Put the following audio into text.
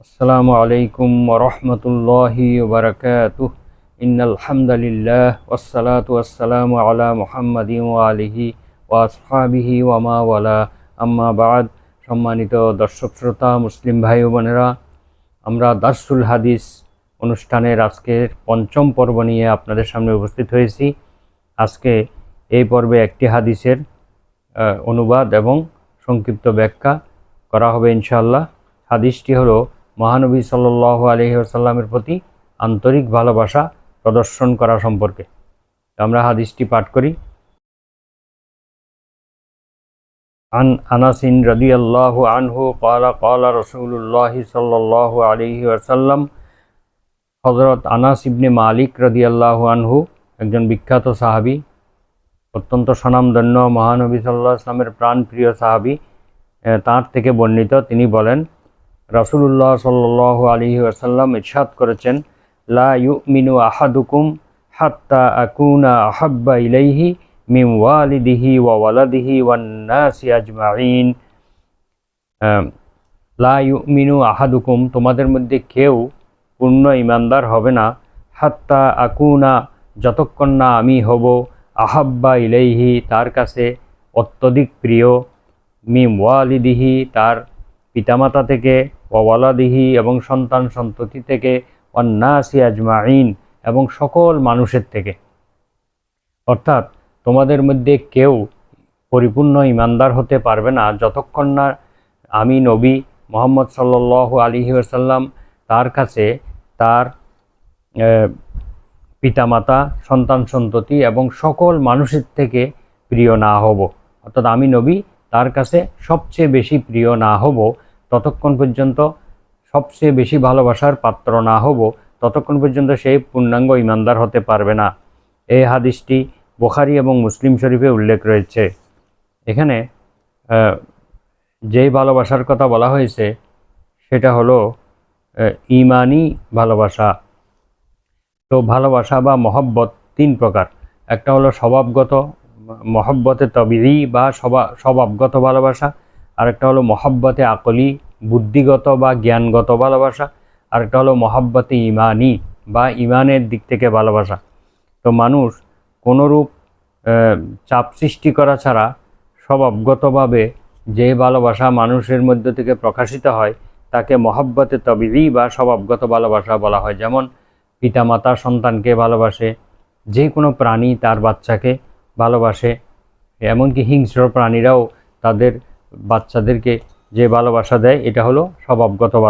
আসসালামু আলাইকুম ওয়া রাহমাতুল্লাহি ওয়া বারাকাতুহু। ইন্নাল হামদালিল্লাহ ওয়াসসালাতু ওয়াসসালামু আলা মুহাম্মাদিন ওয়া আলিহি ওয়া আসহাবিহি ওয়া মা ওয়ালা, আম্মা বা'দ। সম্মানিত দর্শক শ্রোতা, মুসলিম ভাই ও বোনেরা, আমরা দারসুল হাদিস অনুষ্ঠানের আজকের পঞ্চম পর্ব নিয়ে আপনাদের সামনে উপস্থিত হয়েছি। আজকে এই পর্বে একটি হাদিসের অনুবাদ এবং সংক্ষিপ্ত ব্যাখ্যা করা হবে ইনশাআল্লাহ। হাদিসটি হলো মহানবী সাল্লাল্লাহু আলাইহি ওয়াসাল্লামের প্রতি আন্তরিক ভালোবাসা প্রদর্শন করা সম্পর্কে। আমরা হাদিসটি পাঠ করি। আন আনাস রাদিয়াল্লাহু আনহু ক্বালা ক্বালা রাসূলুল্লাহি সাল্লাল্লাহু আলাইহি ওয়াসাল্লাম। হযরত আনাস ইবনে মালিক রাদিয়াল্লাহু আনহু একজন বিখ্যাত সাহাবী, অত্যন্ত স্বনামধন্য মহানবী সাল্লাল্লাহু আলাইহি ওয়াসাল্লামের প্রাণপ্রিয় সাহাবী। তার থেকে বর্ণিত, তিনি বলেন, রাসূলুল্লাহ সাল্লাল্লাহু আলাইহি ওয়াসাল্লাম ইরশাদ করেছেন, লা ইউমিনু আহাদুকুম হাত্তা আকুনা আহাব্বা ইলাইহি মিন ওয়ালিদিহি ওয়া ওয়ালাদিহি ওয়ান নাসি আজমাইন। লা ইউমিনু আহাদুকুম, তোমাদের মধ্যে কেউ পূর্ণ ঈমানদার হবে না, হাত্তা আকুনা, যতক্ষণ না আমি হব, আহাব্বা ইলাইহি, তার কাছে অত্যধিক প্রিয়, মিন ওয়ালিদিহি, তার পিতামাতা থেকে, ওয়া ওয়ালাদিহি, এবং সন্তান সন্ততি থেকে, ওয়ান নাসি আজমাইন, এবং সকল মানুষের থেকে। অর্থাৎ তোমাদের মধ্যে কেউ পরিপূর্ণ ঈমানদার হতে পারবে না যতক্ষণ না আমি নবী মুহাম্মদ সাল্লাল্লাহু আলাইহি ওয়াসাল্লাম তার কাছে তার পিতামাতা, সন্তান সন্ততি এবং সকল মানুষের থেকে প্রিয় না হব। অর্থাৎ আমি নবী তার কাছে সবচেয়ে বেশি প্রিয় না হব, ততক্ষণ পর্যন্ত সবচেয়ে বেশি ভালোবাসার পাত্র না হব, ততক্ষণ পর্যন্ত সেই পূর্ণাঙ্গ ঈমানদার হতে পারবে না। এই হাদিসটি বুখারী এবং মুসলিম শরীফে উল্লেখ রয়েছে। এখানে যেই ভালোবাসার কথা বলা হয়েছে সেটা হলো ঈমানি ভালোবাসা। তো ভালোবাসা বা মহব্বত তিন প্রকার। একটা হলো স্বভাবগত মহব্বতে তবিঈ বা স্বভাবগত ভালোবাসা, আরেকটা হলো মহব্বতে আকলি বুদ্ধিগত বা জ্ঞানগত ভালোবাসা, আরেকটা হলো মহব্বতে ঈমানি বা ঈমানের দিক থেকে ভালোবাসা। তো মানুষ কোনোরূপ চাপ সৃষ্টি করা ছাড়া স্বভাবগতভাবে যে ভালোবাসা মানুষের মধ্য থেকে প্রকাশিত হয় তাকে মহব্বতে তবিঈ বা স্বভাবগত ভালোবাসা বলা হয়। যেমন পিতামাতা সন্তানকে ভালোবাসে, যে কোনো প্রাণী তার বাচ্চাকে ভালোবাসে, এমনকি হিংস্র প্রাণীরাও তাদের বাচ্চাদেরকে যে ভালোবাসা দেয়, এটা হলো স্বভাবগত ভালোবাসা।